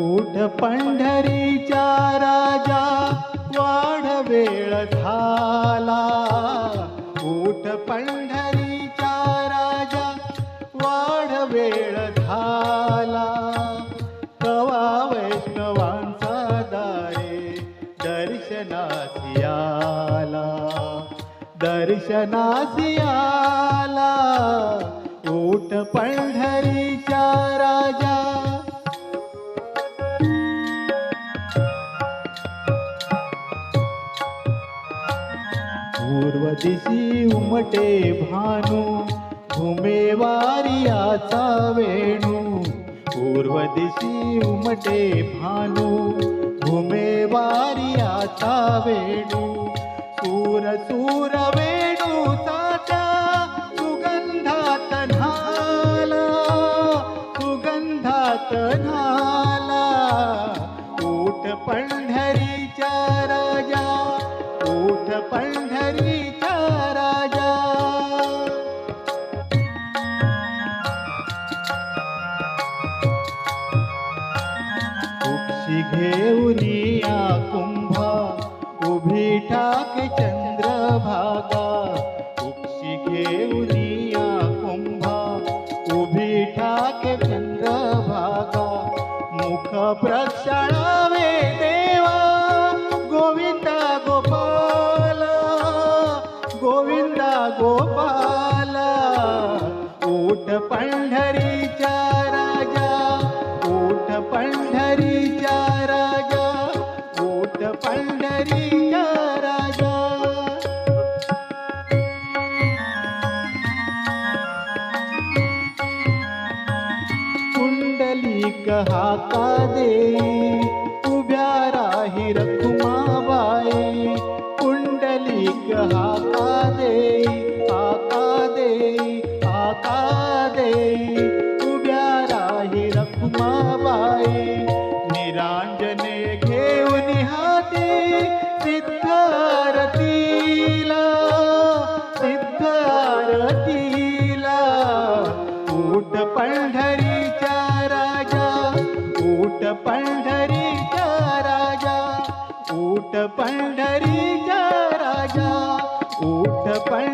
ऊठ पंढरीचा राजा वाढ वेळ झाला. ऊठ पंढरीचा राजा वाढ वेळ झाला. कवा वैष्णवांचा दारे दर्शनासी आला. दर्शनासी आला. ऊठ पंढरीचा राजा. पूर्व दिशी उमटे भानू घुमे वारियाचा वेणू. पूर्व दिशी उमटे भानू घुमे वारियाचा वेणू. सूर सूर वेणूचा सुगंधात न्हाला. सुगंधात न्हाला. ऊठ पंढरीचा राजा. ऊठ पंढरीचा राजा. उक्षी घेऊनिया कुंभा उभी ठाके चंद्रभागा. उक्षी घेऊनिया कुंभा उभी ठाके चंद्रभागा. मुख प्रक्षाळावे देवा गोविंदा गोपाला. गोविंदा गोपाला. ऊठ पंढरीचा राजा. ऊठ पंढरीचा राजा. ऊठ पंढरीचा राजा. पुंडलिक हाका देई उभ्या राही रखुमाबाई. पुंडलिक हाका देई. हाका देई. हाका देई. उभ्या राही रखुमाबाई. निरांजने घेऊन हाती सिद्ध आरतीला. सिद्ध आरतीला. ऊठ पंढरीचा राजा. ऊठ पंढरीचा राजा. ऊठ पंढरीचा राजा. ऊठ पंढरीचा